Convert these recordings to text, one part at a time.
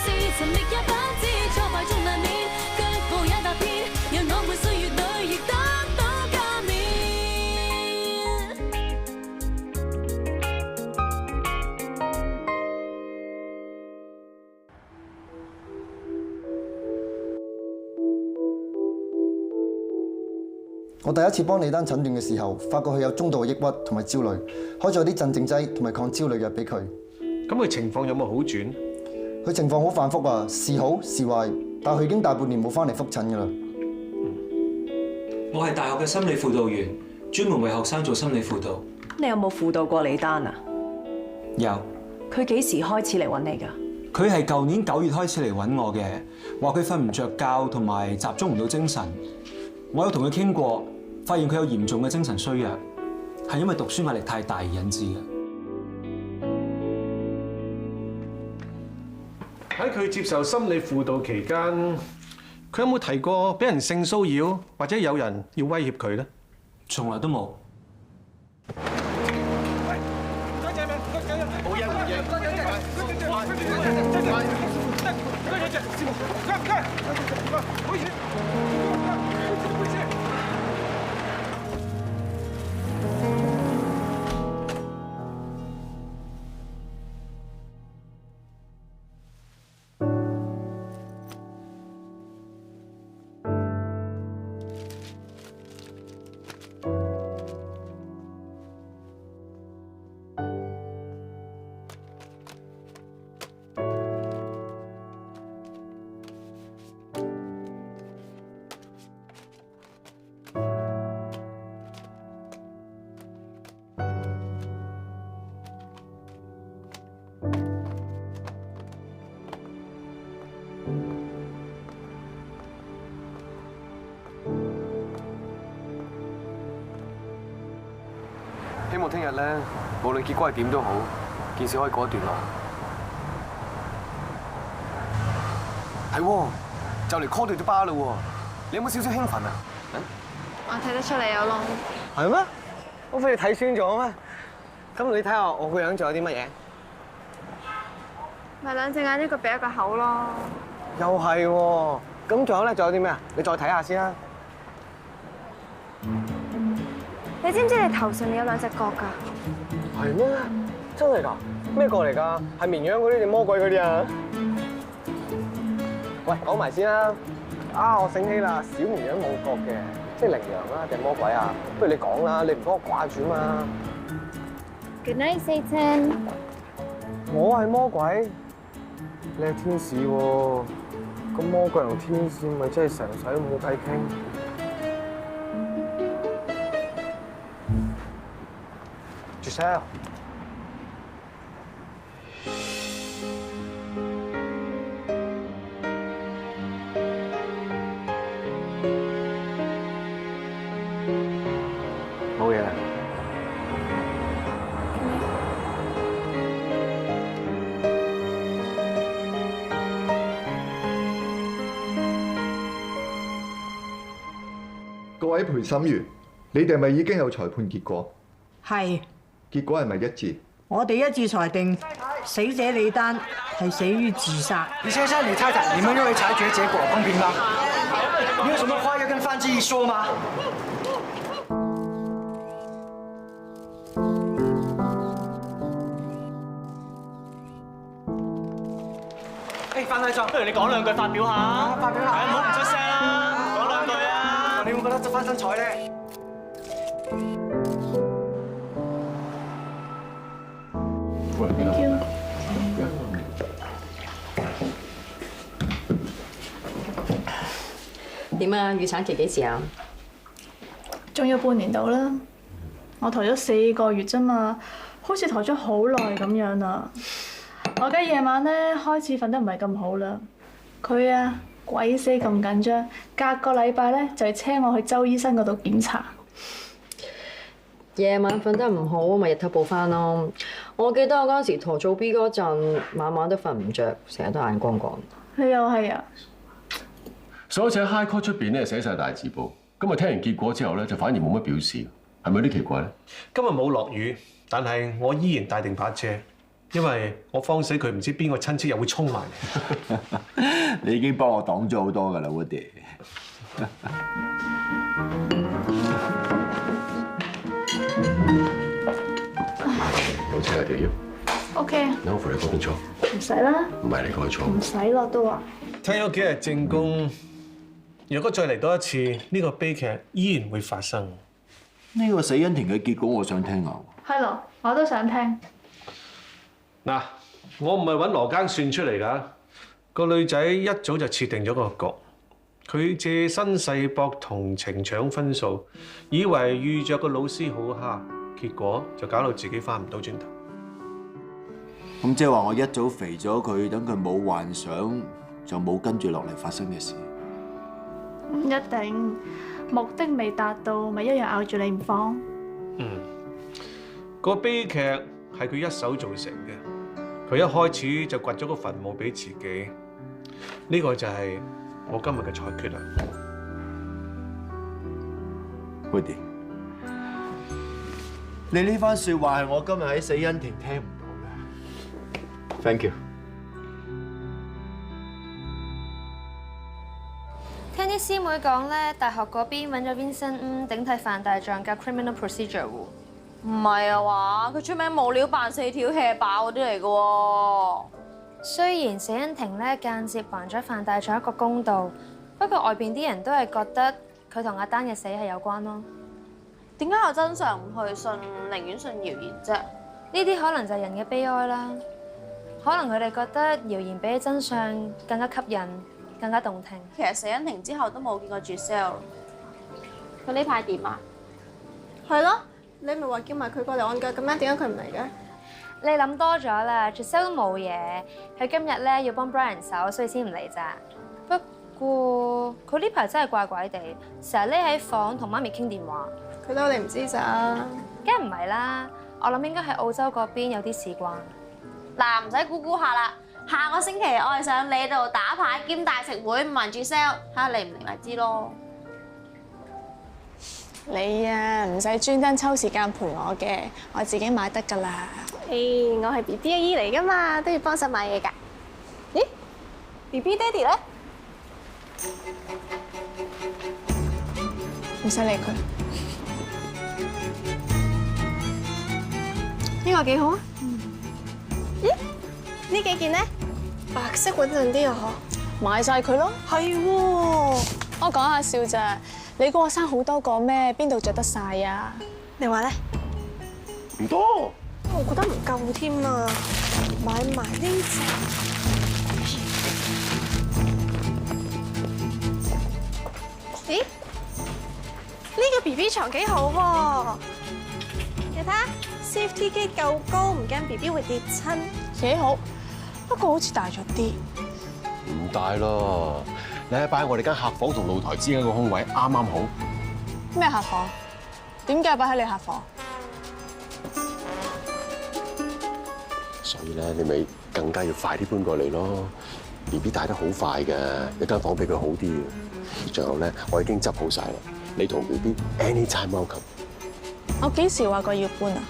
事，尋覓也不知，挫敗中難免，腳步也踏遍，讓我們歲月裏亦得到加冕。我第一次幫李丹診斷嘅時候，發覺佢有中度嘅抑鬱同埋焦慮，開咗啲鎮靜劑同埋抗焦慮藥俾佢。咁佢情況有冇好轉？佢情況好反覆啊，時好時壞，但係佢已經大半年冇翻嚟覆診㗎啦。我係大學嘅心理輔導員，專門為學生做心理輔導。你有冇輔導過李丹啊？有。佢幾時開始嚟揾你㗎？佢係舊年9月開始嚟揾我嘅，話佢瞓唔着覺同埋集中唔到精神。我有同佢傾過，發現佢有嚴重嘅精神衰弱，係因為讀書壓力太大而引致嘅。喺佢接受心理輔導期間，佢有冇提過俾人性騷擾或者有人要威脅佢咧？從來都冇。希望聽日咧，無論結果係點都好，件事可以告一段落。係喎，就嚟 call 到咗巴啦喎！你有冇少少興奮啊？我睇得出你有窿。係咩？我俾你睇穿咗咩？咁你睇下我個樣仲有啲乜嘢？咪兩隻眼一個鼻一個口咯。又係喎，咁仲有咧？仲有啲咩啊？你再睇下先啦。你知唔知你頭上面有兩隻角㗎？係咩？真係㗎？咩角嚟㗎？係綿羊嗰啲定魔鬼嗰啲啊？喂，講埋先啦。啊，我醒起啦，小綿羊冇角嘅，即係羚羊啦定魔鬼啊？不如你講啦，你唔幫我掛住嘛。Good night, Satan。我係魔鬼，你係天使喎。咁魔鬼同天使咪真係成世都冇偈傾。Giselle，冇嘢啦。各位陪審員，你哋係咪已經有裁判結果？係。結果係咪一致？我哋一致裁定死者李丹係死於自殺。李先生、李太太，你們認為裁決結果公平嗎？你有什麼話要跟范志毅說嗎？誒，范太壯，不如你講兩句發表下。發表下。唔好唔出聲啦，講兩句啊！你會覺得執翻身彩咧？Thank you。點啊？預產期幾時啊？仲有半年到啦。我抬咗4個月啫嘛，好似抬咗好耐咁樣啊。我而家夜晚咧開始瞓得唔係咁好啦。佢啊鬼死咁緊張，隔個禮拜咧就係車我去周醫生嗰度檢查。夜晚瞓得唔好，咪日頭補翻咯。我記得我嗰陣時陀做 B 嗰陣，晚晚都瞓唔着，成日都眼光光。你又係啊？所以喺 High Court 出邊咧寫晒大字報，今日聽完結果之後咧就反而冇乜表示，係咪有啲奇怪咧？今日冇落雨，但係我依然帶定把遮。因為我慌死佢，唔知邊個親戚又會衝埋嚟。你已經幫我擋咗好多㗎啦，Woody。老車啊條腰。OK，你好，扶你嗰邊坐。唔使啦，唔係你過去坐。唔使咯都話。聽咗幾日正宮，如果再嚟多一次，呢個悲劇依然會發生。呢個死因庭嘅結果，我想聽下。係咯，我都想聽。嗱，我唔係揾羅庚算出嚟㗎，個女仔一早就設定咗個局，佢借身世博同情搶分數，以為遇着個老師好蝦，結果就搞到自己翻唔到轉頭。咁即係話我一早肥咗佢，等佢冇幻想，就冇跟住落嚟發生嘅事。唔一定，目的未達到，咪一樣咬住你唔放。個悲劇係佢一手造成嘅。佢一開始就掘咗個墳墓俾自己，呢個就係我今日嘅裁決啦。Woody，你呢番説話係我今日喺死因庭聽唔到嘅。Thank you。聽啲師妹講咧，大學嗰邊揾咗 Vincent 頂替范大將教 criminal procedure 喎。唔係啊話，佢出名冇料扮4條 hea 爆嗰啲嚟嘅喎。雖然死因庭咧間接還咗范大將一個公道，不過外邊啲人都係覺得佢同阿丹嘅死係有關咯。點解有真相唔去信，寧願信謠言啫？呢啲可能就係人嘅悲哀啦。可能佢哋覺得謠言比起真相更加吸引，更加動聽。其實死因庭之後都冇見過 Giselle。佢呢排點啊？係咯。你咪話叫埋佢過嚟按腳嘅咩？點解佢唔嚟嘅？你諗多咗啦 ，Giselle 都冇嘢。佢今日咧要幫 Brian 手，所以先唔嚟咋。不過佢呢排真係怪怪地，成日匿喺房同媽咪傾電話。佢都你唔知咋？梗係唔係啦，我諗應該喺澳洲嗰邊有啲事關。嗱，唔使估估下啦，下個星期我係上你度打牌兼大食會，問 Giselle，睇下嚟唔嚟咪知咯。你啊，唔使專登抽時間陪我嘅，我自己買得㗎啦。誒，我係 BB 阿姨嚟㗎嘛，都要幫手買嘢㗎。咦 ？BB 爹哋咧？唔使理佢。呢個幾好啊？咦？呢幾件咧？白色穩陣啲啊！嗬，買晒佢咯。係喎，我講下笑咋。你估我生好多個咩？邊度着得晒啊？你話咧？唔多。我覺得唔夠添啊！買埋呢隻。咦？呢個 BB 床幾好喎！你睇下 ，safety 機夠高，唔驚 BB 會跌親。幾好，不過好似大咗啲。唔大咯。你喺擺喺我哋間客房同露台之間個空位，啱啱好。咩客房？點解擺喺你客房？所以咧，你咪更加要快啲搬過嚟咯。BB 大得好快嘅，一間房俾佢好啲。最後咧，我已經執好晒啦。你同 BB anytime welcome。我幾時話過要搬啊？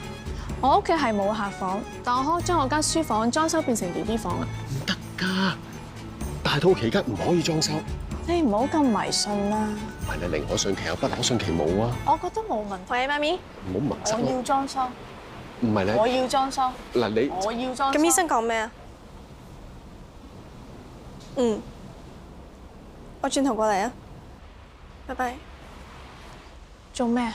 我屋企係冇客房，但我可以將我間書房裝修變成 BB 房啊。唔得㗎。大肚期間唔可以裝修，你唔好咁迷信啦。唔係你寧可信其有，不可信其無啊！我覺得冇問題。喂，媽咪，唔好盲塞。我要裝修。唔係你。我要裝修。嗱你。我要裝修。咁醫生講咩啊？我轉頭過嚟啊。拜拜。做咩？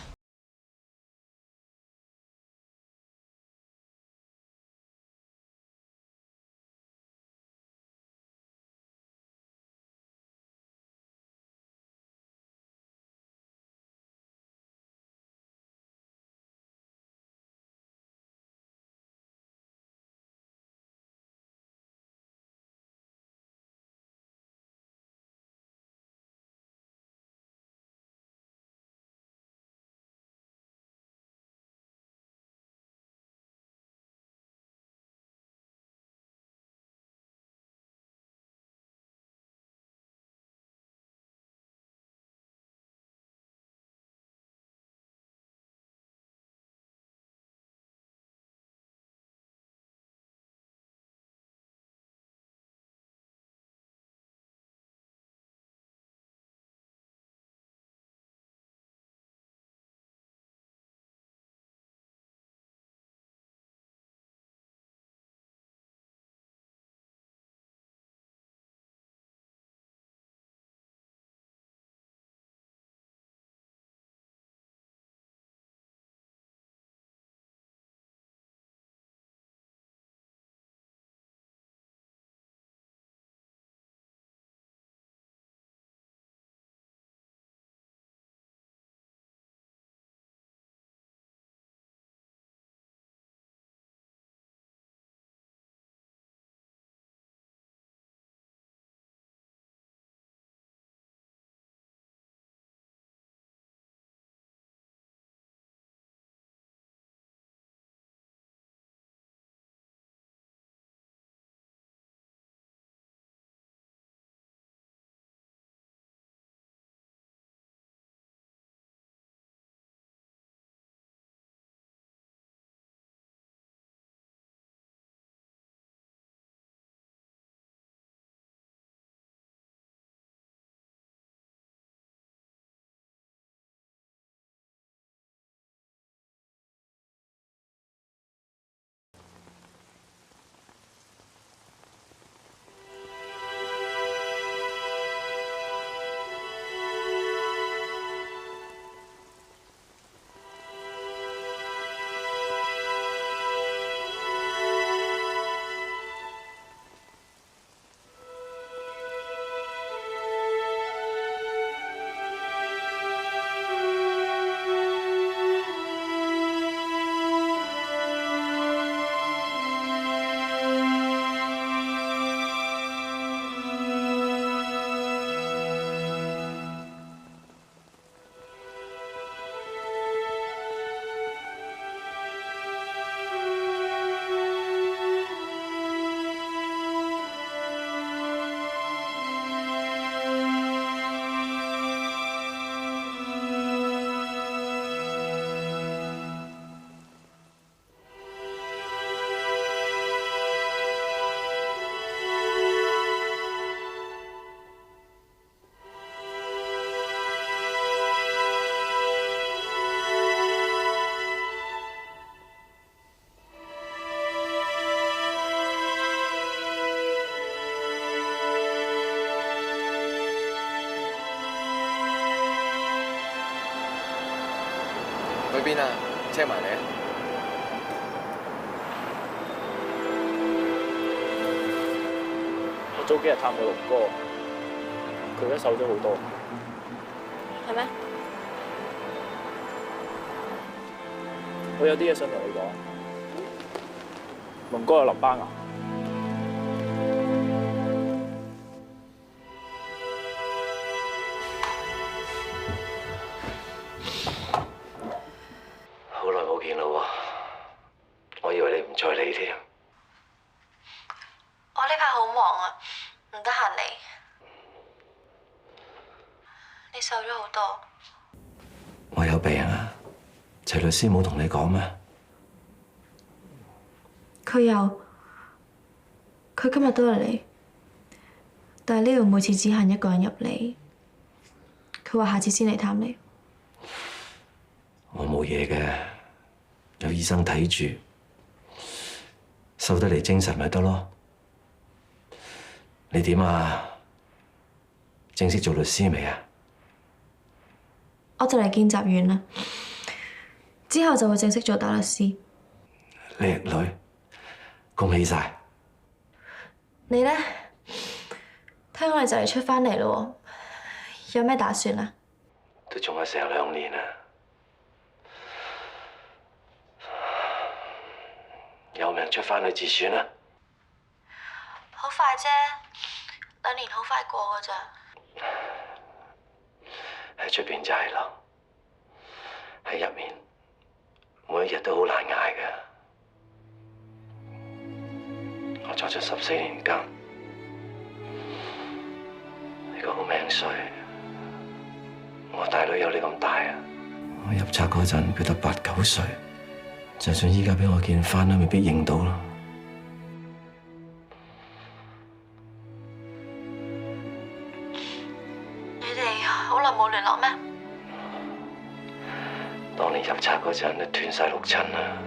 邊啊？車埋你啊！我早幾日探過龍哥，佢而家瘦咗好多。係咩？我有啲嘢想同你講。龍哥有淋巴癌。好耐冇見啦喎，我以為你唔再理添。我呢排好忙啊，唔得閒嚟。你瘦咗好多。我有病啊？齊律師冇同你講咩？佢有，佢今日都有嚟，但係呢度每次只限一個人入嚟。佢話下次先嚟探你。我冇嘢嘅，有醫生睇住，瘦得嚟精神咪得咯。你點啊？正式做律師未啊？我就嚟見習完啦，之後就會正式做大律師。叻女，恭喜晒！你呢？聽講你就嚟出返嚟咯喎，有咩打算啊？都仲有成2年啊！有命出返去至算啦。好快啫，2年好快過㗎咋。喺出邊就係咯，喺入面每一日都好難捱㗎。我坐咗14年監，你個好命衰。我大女有你咁大啊！我入冊嗰陣佢得8、9歲，就算依家俾我見翻都未必認到啦。你哋好耐冇聯絡咩？當年入冊嗰陣都斷晒6親啦。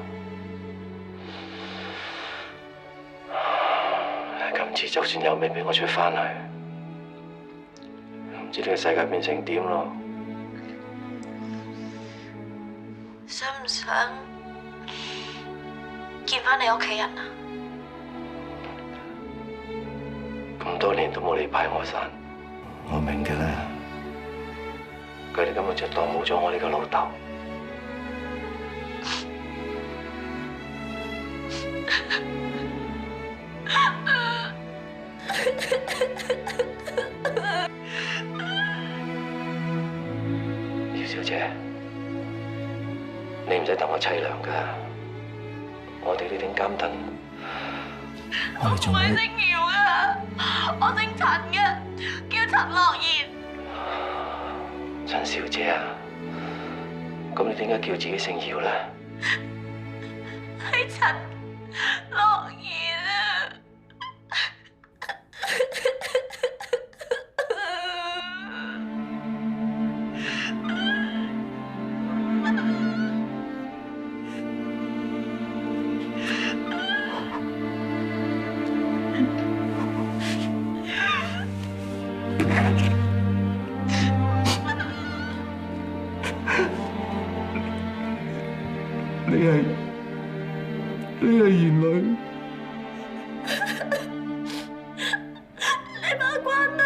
今次就算有命俾我出翻去，唔知呢個世界變成點咯。想唔想見翻你屋企人啊？咁多年都冇你拜我山，我明嘅啦。佢哋根本就當冇咗我呢個老豆。姚小姐，你唔使戥我凄涼㗎，我哋呢頂監躉，我哋仲我唔係姓姚㗎，我姓陳嘅，叫陳樂妍。陳小姐啊，咁你點解叫自己姓姚咧？係陳樂妍啊！你係賢女。你把關刀，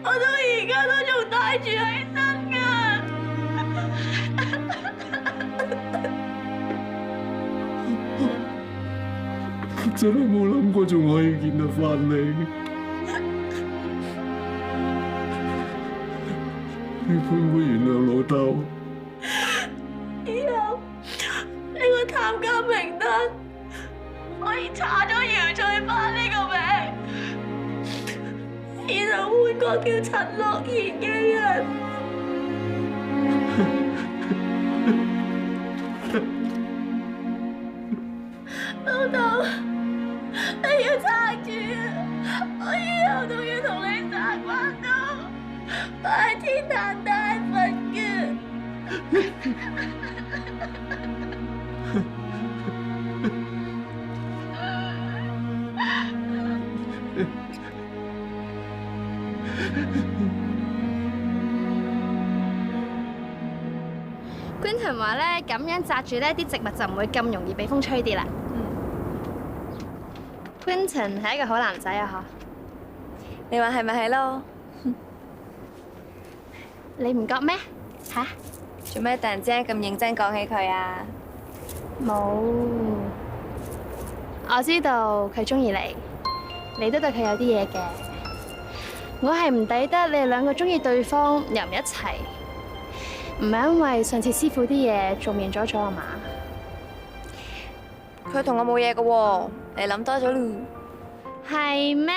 我到而家都仲帶住喺身㗎。真係冇諗過仲可以見得返你。你會唔會原諒老豆？以後呢個探監名單可以查咗姚翠花呢個名，然後換個叫陳樂妍嘅人。老豆，你要撐住啊！我以後都要同你生關刀，擺天壇大佛嘅。觀眾 Susan 話咧，咁樣紮住咧，啲植物就唔會咁容易俾風吹跌啦。Quentin 係一個好男仔啊，嗬？你話係咪係咯？你唔覺咩？吓？做咩突然之間咁認真講起佢啊？冇，我知道佢中意你，你都對佢有啲嘢嘅。我係唔抵得你哋兩個中意對方又唔一齊，唔係因為上次師傅啲嘢做面咗啊嘛？佢同我冇嘢㗎喎，你諗多咗咯。係咩？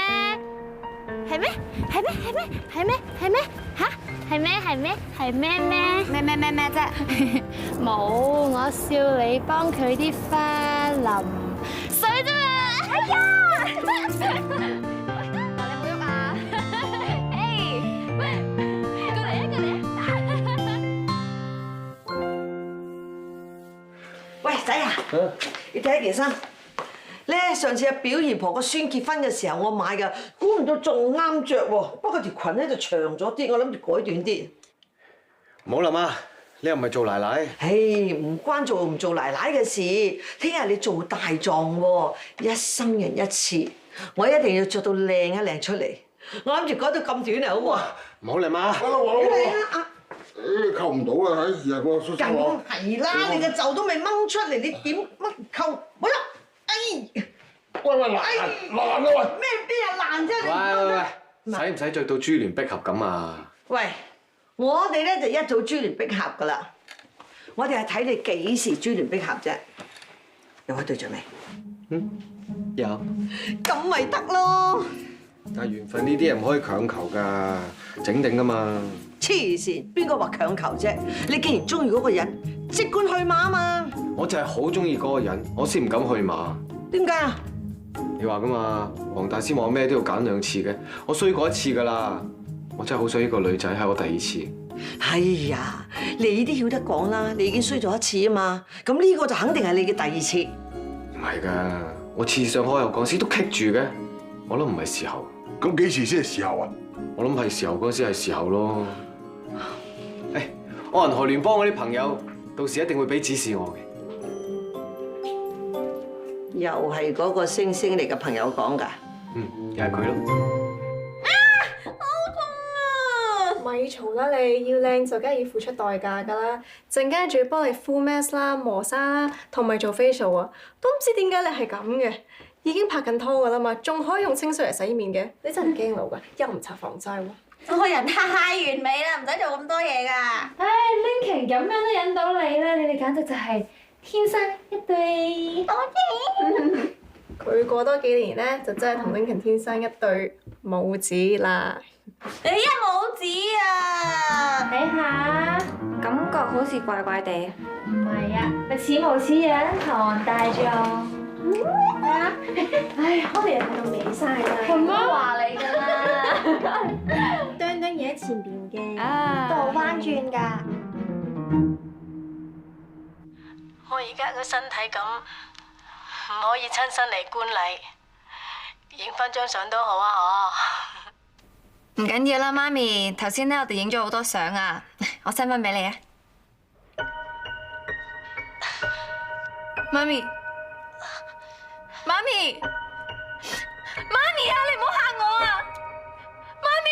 係咩？係咩？係咩？係咩？係咩？吓？係咩？係咩？係咩咩？咩啫？冇，我笑你幫佢啲花淋水啫嘛！哎呀！嗱，你冇喐啊！誒，喂，過嚟啊，過嚟啊！喂，仔啊，你睇一件衫。咧上次阿表姨婆個孫結婚嘅時候我買㗎，估唔到仲啱着喎。不過條裙咧就長咗啲，我諗住改短啲。唔好啦媽，你又唔係做奶奶。唉，唔關做唔做奶奶嘅事。聽日你做大狀喎，一生人一次，我一定要着到靚一靚出嚟。我諗住改到咁短啊，好唔好？唔好啦媽。你睇下啊！扣唔到啊！喺日個叔叔梗係啦，你個袖都未掹出嚟，你點乜扣？好啦。哎！喂，爛啊喂！咩邊係爛啫？喂，使唔使着到珠聯璧合咁啊？喂，我哋咧就一早珠聯璧合噶啦，我哋係睇你幾時珠聯璧合啫。有開對象未？有。咁咪得咯。但係緣分呢啲嘢唔可以強求㗎，整定㗎嘛。黐線，邊個話強求啫？你既然中意嗰個人，即管去馬啊嘛。我就係好中意嗰個人，我先唔敢去馬。點解啊？你話㗎嘛，黃大仙話我咩都要揀2次嘅，我衰過1次㗎啦。我真係好想呢個女仔係我第2次。哎呀，你都曉得講啦，你已經衰咗1次啊嘛，咁呢個就肯定係你嘅第2次。唔係㗎，我次上開又講師都棘住嘅，我諗唔係時候。咁幾時先係時候啊？我諗係時候嗰陣時係時候咯。誒，我銀河聯邦嗰啲朋友到時一定會俾指示我嘅。又係嗰個星星嚟嘅朋友講㗎。又係佢咯。咪嘈啦你！要靚就梗係要付出代價㗎啦，陣間仲要幫你敷 mask 啦、磨砂啦，同埋做 facial 啊，都唔知點解你係咁嘅。已經拍緊拖㗎啦嘛，仲可以用清水嚟洗面嘅，你真係唔驚老㗎，又唔搽防曬喎。我個人太完美啦，唔使做咁多嘢㗎。唉 ，Linkin 咁樣都引到你咧，你哋簡直就係天生一對。多謝。佢過多幾年咧，就真係同 Linkin 天生一對母子啦。你一拇指啊！睇下，感覺好似怪怪地。唔係啊，咪似模似樣，唐大狀。啊！唉，我哋又睇到尾晒啦，唔好話你㗎啦。墩墩嘢喺前邊嘅，倒翻轉㗎。我而家個身體咁，唔可以親身嚟觀禮，影翻張相都好啊，唔緊要啦，媽咪。頭先咧，我哋影咗好多相啊，我 send 翻俾你啊。媽咪，媽咪，媽咪啊！你唔好嚇我啊！媽咪。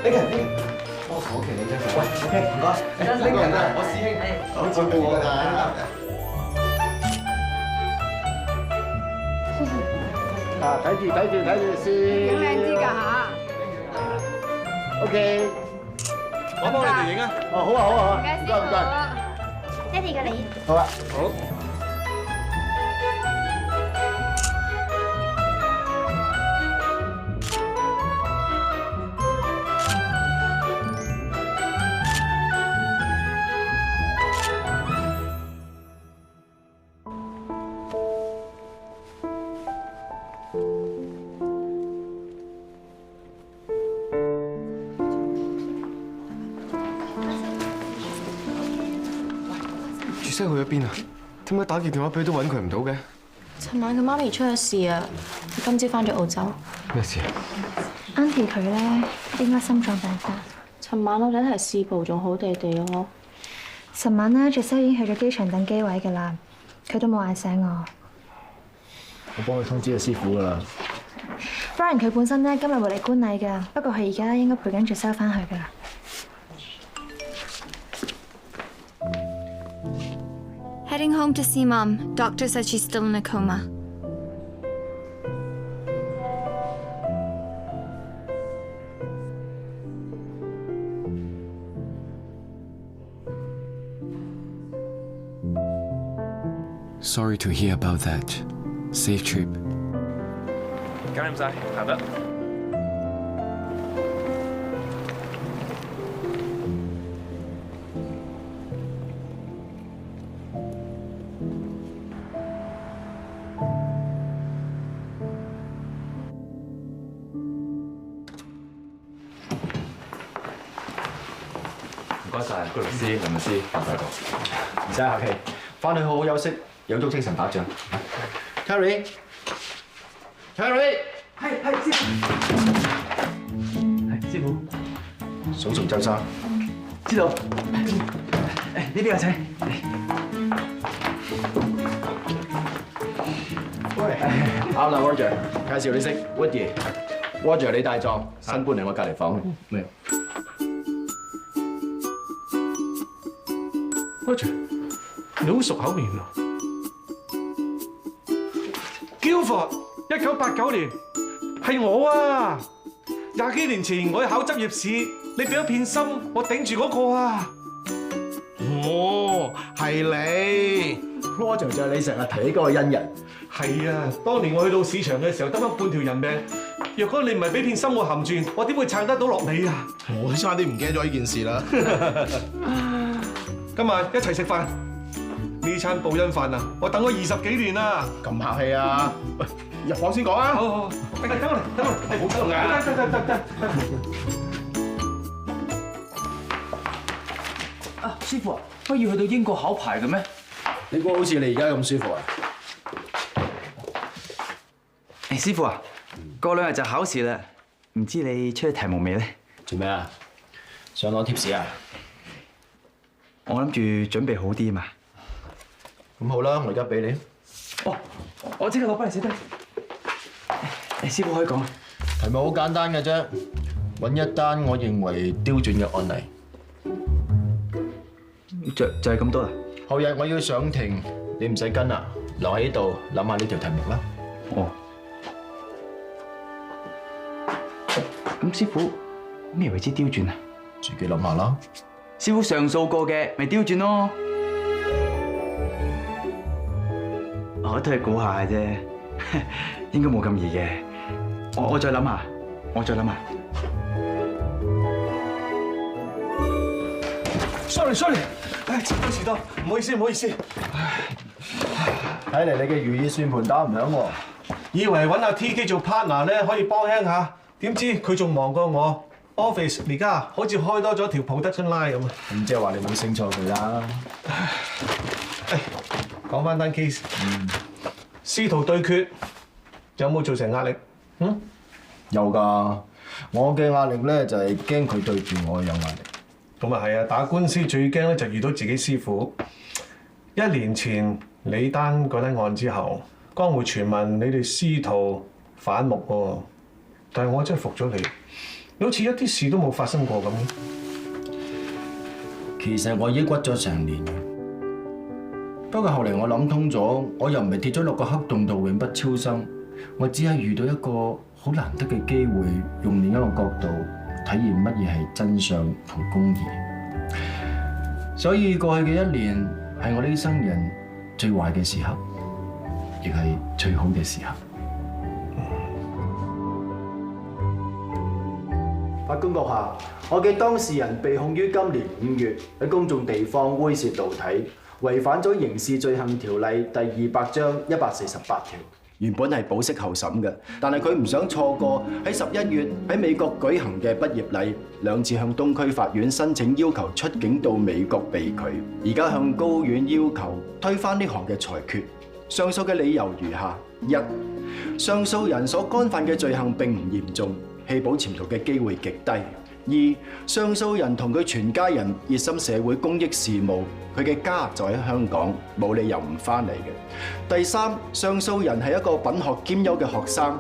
OK，喂，OK，唔該。拎人啊，我師兄，好照顧我㗎。啊，睇住先。影靚啲㗎嚇。OK。我幫你哋影啊。哦，好啊，好啊，好啊。唔該。爹哋過嚟。好啊。好。姐去咗邊啊？點解打件電話俾都揾佢唔到嘅？尋晚佢媽咪出咗事啊，佢今朝翻咗澳洲。咩事啊 ？Auntie 佢咧應該心臟病發。尋晚我哋一齊試蒲仲好地地咯。尋晚咧，Giselle已經去咗機場等機位㗎啦，佢都冇嗌醒我。我幫佢通知個師傅㗎啦。Brian 佢本身咧今日會嚟觀禮㗎，不過佢而家應該陪緊Giselle翻去㗎啦。Heading home to see Mom. Doctor said she's still in a coma. Sorry to hear about that. Safe trip. 梗係唔使，行得。唔該晒，居律師、林律師，白晒度。唔使客氣，翻去好好休息，養足精神打仗。Carrie，係師傅，係師傅，數數周生，知道。誒呢邊有請。喂，啱啦 ，Roger， 介紹你識 Woody。Roger 你大壯，新搬嚟我隔離房。咩 ？Roger， 你好熟口面啊 ！Guildford，1989年係我啊！20幾年前我去考執業試，你俾咗片心，我頂住嗰個啊！哦，係你 ，Roger 就係你成日提起嗰個恩人。係啊，當年我去到市場嘅時候，得返半條人命。若果你唔係俾片心我含住，我點會撐得到落你啊？我差啲唔記得咗呢件事啦。今晚一齊食飯，呢餐報恩飯啊！我等咗20幾年啦。咁客氣啊！喂，入房先講啊！好，等我嚟，係好得㗎。得。啊，師傅啊，不要去到英國考牌嘅咩？你估好似你而家咁舒服啊？誒，師傅啊，過2日就考試啦，唔知你出咗題目未咧？做咩啊？想攞貼士啊？我諗住準備好啲嘛。咁好啦，我而家俾你。哦，我即刻攞翻嚟寫低。師傅可以講。題目好簡單嘅啫，揾一單我認為刁鑽嘅案例。就係咁多啦。後日我要上庭，你唔使跟啦，留喺度諗下呢條題目啦。哦。咁師傅咩為之刁鑽啊？自己諗下啦。師傅上訴過嘅咪刁鑽咯。我都係估下嘅啫，應該冇咁易嘅。我再諗下，我再諗下。Sorry， 遲到，唔好意思。睇嚟你嘅如意算盤打唔響喎。以為揾阿 TK 做 partner 咧可以幫輕下，點知佢仲忙過我。Office 而家好似開多咗條 production line 咁啊！咁即係話你冇升錯佢啦。講翻單 case， 師徒對決有冇造成壓力？有㗎，我嘅壓力咧就係驚佢對住我有壓力。咁啊係啊，打官司最驚咧就遇到自己師傅。1年前李丹嗰單案之後，江湖傳聞你哋師徒反目喎，但係我真係服咗你。你好似一啲事都冇發生過咁。其實我抑鬱咗成年嘅，不過後嚟我諗通咗，我又唔係跌咗落個黑洞度永不超生，我只係遇到一個好難得嘅機會，用另一個角度體驗乜嘢係真相同公義。所以過去嘅1年係我呢生人最壞嘅時刻，亦係最好嘅時刻。法官閣下，我嘅當事人被控於今年5月喺公眾地方猥褻露體，違反咗刑事罪行條例第200章148條。原本係保釋候審嘅，但係佢唔想錯過喺11月喺美國舉行嘅畢業禮，2次向東區法院申請要求出境到美國被拒，而家向高院要求推翻呢項嘅裁決。上訴嘅理由如下：一、上訴人所干犯嘅罪行並唔嚴重，棄保潛逃嘅機會極低；二、上訴人同佢全家人熱心社會公益事務，佢嘅家就喺香港，冇理由唔翻嚟嘅。第三，上訴人係一個品學兼優嘅學生。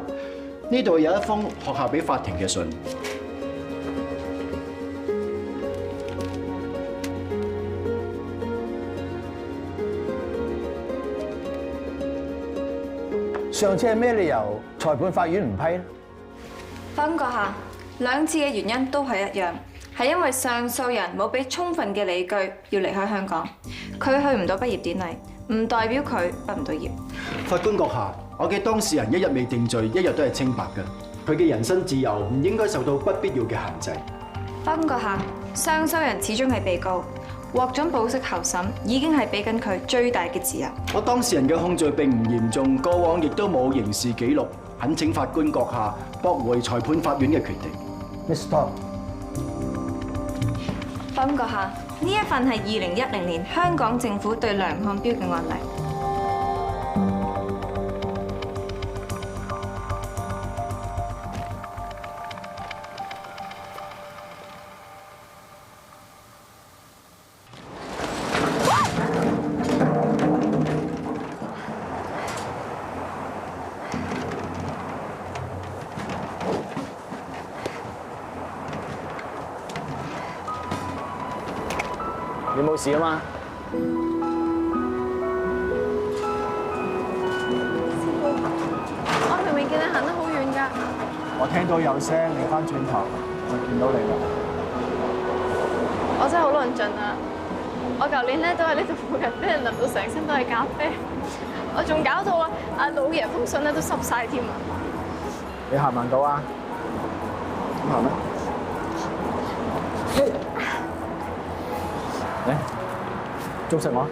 呢度有一封學校俾法庭嘅信。上次係咩理由裁判法院唔批呢？法官閣下，2次嘅原因都係一樣，係因為上訴人冇俾充分嘅理據要離開香港，佢去唔到畢業典禮，唔代表佢畢唔到業。法官閣下，我嘅當事人一日未定罪，一日都係清白嘅，佢嘅人身自由唔應該受到不必要嘅限制。法官閣下，上訴人始終係被告，獲准保釋候審已經係俾緊佢最大嘅自由。我當事人嘅控罪並唔嚴重，過往亦都冇刑事記錄，懇請法官閣下駁回裁判法院嘅決定。Miss Tom，法官閣下，呢一份係2010年香港政府對梁漢標嘅案例。你冇事啊嘛？我明明見你行得好遠㗎。我聽到有聲，擰翻轉頭就見到你啦。我真係好論盡啊！我舊年咧都喺呢度附近俾人淋到成身都係咖啡，我仲搞到阿老爺封信咧都濕晒添啊！你行唔行到啊？咁行咩？嚟，捉實我！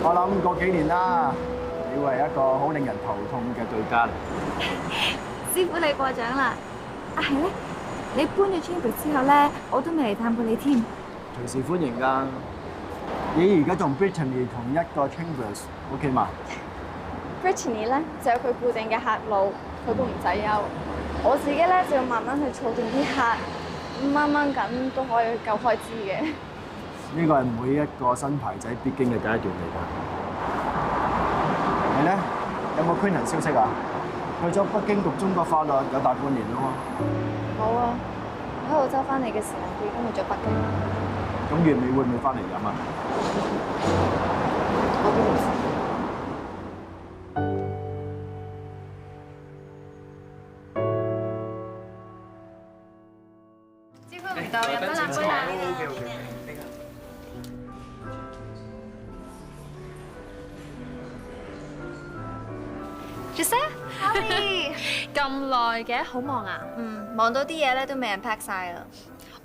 我諗過幾年啦，你會係一個好令人頭痛嘅對家嚟。師傅你過獎啦！啊係咧，你搬咗 Chambers 之後咧，我都未嚟探過你添。隨時歡迎㗎。你而家同 Brittany 同一個 Chambers，OK 嘛 Brittany 咧就有佢固定嘅客路，佢都唔使憂。我自己咧就要慢慢去儲定啲客，掹掹緊都可以夠開支嘅。呢個係每一個新牌仔必經嘅階段嚟㗎。你咧有冇 Queenie 消息啊？去咗北京讀中國法律有大半年咯喎。冇啊！我喺澳洲翻嚟嘅時候，佢已經去咗北京。咁月尾會唔會翻嚟飲啊？我都冇事。招呼唔到，飲得啦，杯啦。Giselle，咁耐嘅，好忙啊？忙到啲嘢咧都未人 pack 晒啦。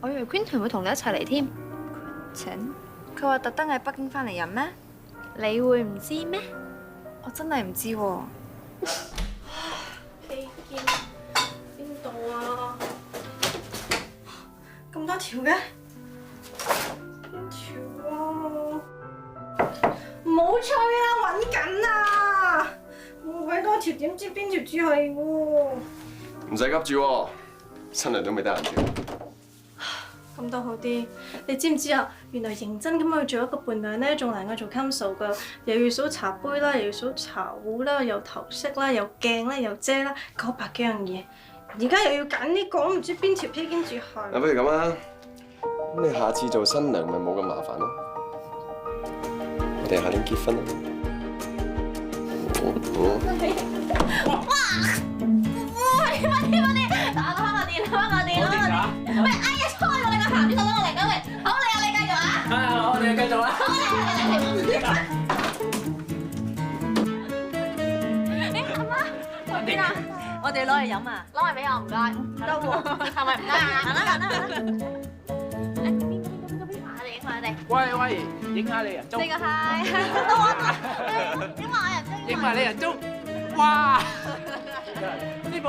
我以為 Quentin 會同你一齊嚟添。佢話特登喺北京翻嚟飲咩？你會唔知咩？我真係唔知喎。披肩邊度啊？咁多條嘅？邊條啊？唔好吹啦，揾緊啊！冇鬼多條，點知邊條至係喎？唔使急住喎，新娘都未得閒住。咁都好啲，你知唔知啊？原來認真咁去做一個伴娘咧，仲難過做 counsel 噶，又要數茶杯啦，又要數茶壺啦，又頭飾啦，又鏡啦，又遮啦，900幾樣嘢。而家又要揀呢個，唔知邊條披肩至係。不如咁啊，咁你下次做新娘咪冇咁麻煩咯。我哋下年結婚啦。哇！快啲！打開個電，開個電。喂，哎呀，開咗你個鹹魚，等我嚟緊喂。好，你繼續啊。好，我哋繼續啦。好，你阿媽，去邊啊？我哋攞嚟飲啊！攞嚟俾我唔該，得喎，係咪唔得啊？行啦行啦行啦！誒邊我哋影下我哋。喂，影下你人中。呢個係到我啦，影埋我人中。影埋你人中。哇！師傅。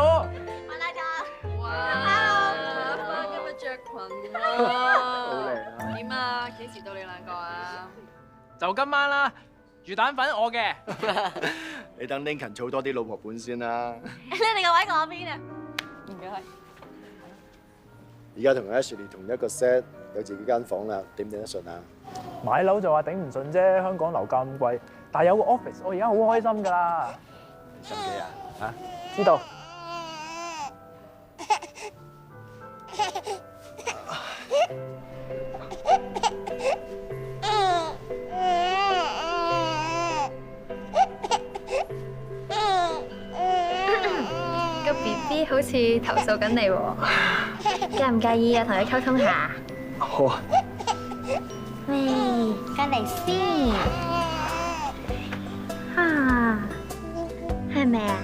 買奶茶。哇！花今日着裙喎。好靚啊！點啊？幾時到你兩個啊？就今晚啦，魚蛋粉我嘅。你等 Lincoln 儲多啲老婆本先啦。你哋個位講邊啊？唔該。而家同 Ashley 同一個 set， 有自己間房啦，頂唔頂得順啊？買樓就話頂唔順啫，香港樓價咁貴，但係有個 office， 我而家好開心㗎啦。心機啊？嚇？知道。個 BB 好似投訴緊你喎，介唔介意啊？同佢溝通下。好啊。喂，過嚟先。啊，係咪啊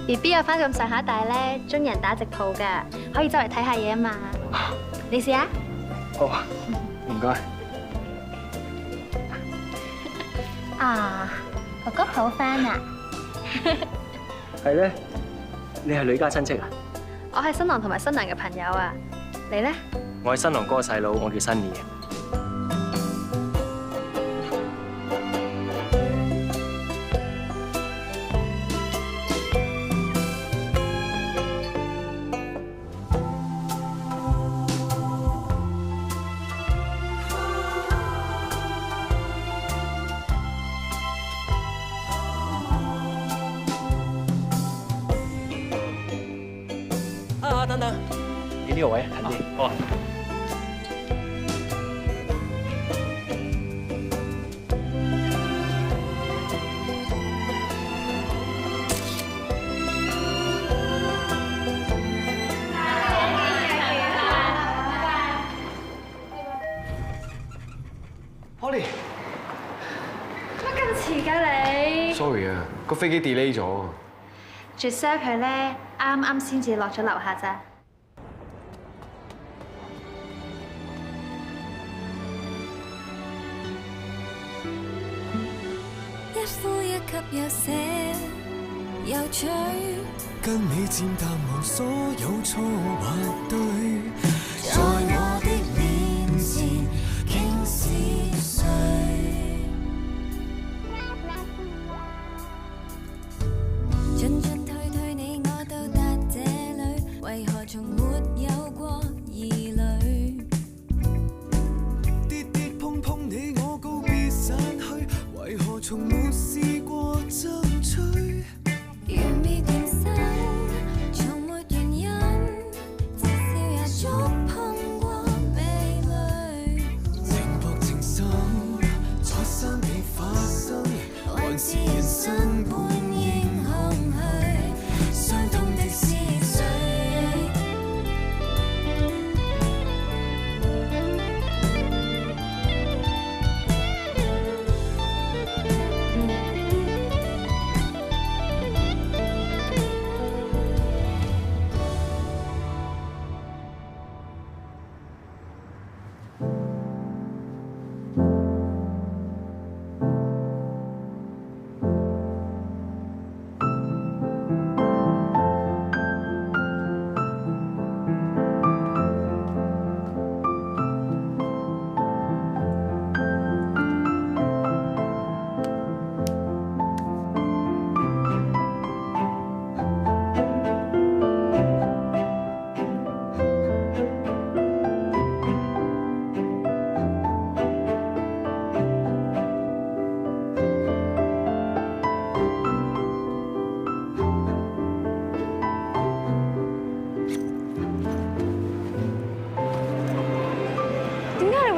？BB 有翻咁上下大咧，中意人打直抱㗎，可以周圍睇下嘢啊嘛。你試下。好啊，唔該。啊，哥哥抱翻啊！係咧，你係女家親戚啊？我係新郎同埋新娘嘅朋友啊，你咧？我係新郎哥嘅細佬，我叫新年。等等，你呢個位近啲。好啊。Holly， 乜咁遲㗎你 Sorry 啊，個飛機 delay 咗。Giselle 佢咧啱啱先至落咗樓下咋。一呼一吸有些有趣，跟你漸淡忘所有錯或對，在我的面前傾是誰？進進退退你我到達這裏，為何從沒有過疑慮？跌跌碰碰你我告別散去，為何從沒試過爭取？如未變心，從沒原因，至少也觸碰過味蕾。情薄情深，在生命發生，還是人生本應空虛，傷痛的是誰？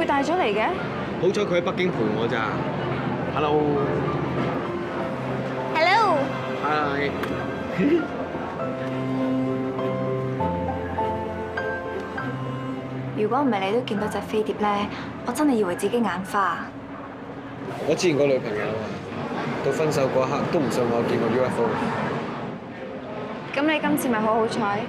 帶咗嚟嘅？好彩佢喺北京陪我咋。Hello。Hello。Hi。如果唔係你都見到隻飛碟咧，我真係以為自己眼花。我之前個女朋友到分手嗰刻都唔信我見過 UFO。咁你今次咪好好彩？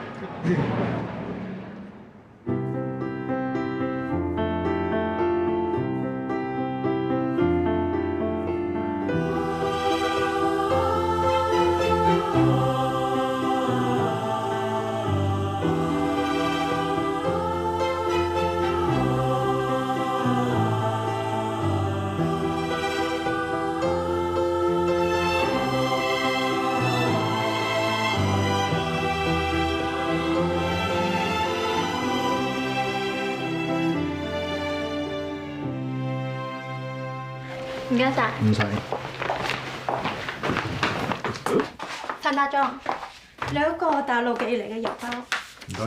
唔該晒。唔使。陳大壯，你嗰個大陸寄嚟嘅郵包。唔該。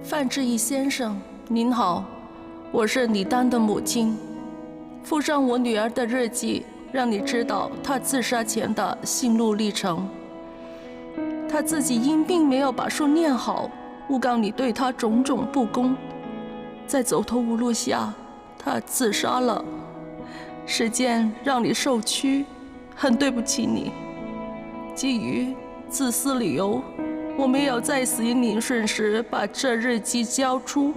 范志毅先生，您好，我是李丹的母亲，附上我女儿的日记，让你知道她自杀前的心路历程。她自己因病没有把书念好，诬告你对她种种不公，在走投无路下，她自杀了。事件让你受屈，很对不起你。基于自私理由，我没有在死因聆讯时把这日记交出。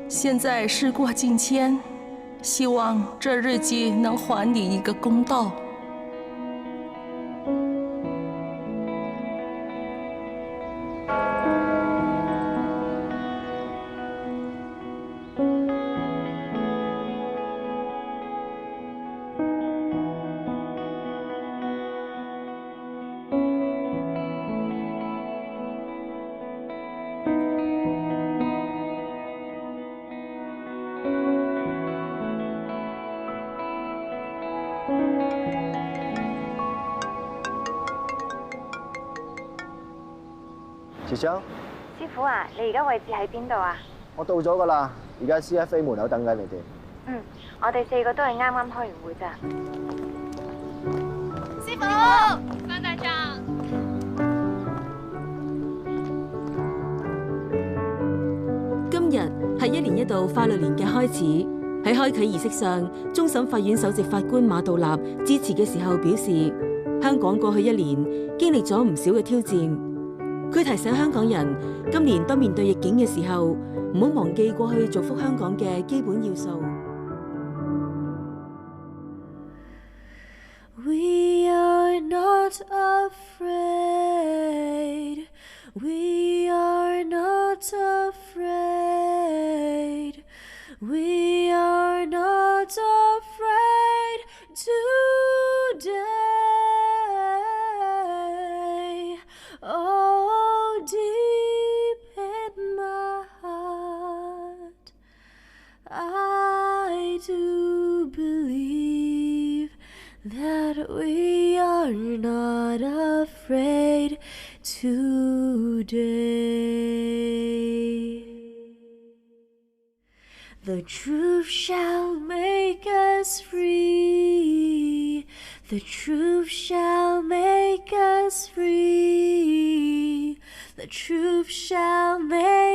现在事过境迁，希望这日记能还你一个公道。遲長，師傅啊，你而家位置喺邊度啊？我到咗㗎啦，而家 CFA 門口等緊你哋。嗯，我哋4個都係啱啱開完會咋。師傅，范大壯。今日係1年1度法律年嘅開始。喺開啟儀式上，終審法院首席法官馬道立致辭嘅時候表示，香港過去1年經歷咗唔少嘅挑戰。佢提醒香港人，今年當面對逆境嘅時候，唔好忘記過去造福香港嘅基本要素。We are not afraid. We are not afraid. We are not afraid today. Oh, deep in my heart, I do believe that we are not afraid today. The truth shall make us free. The truth shall make us free. The truth shall make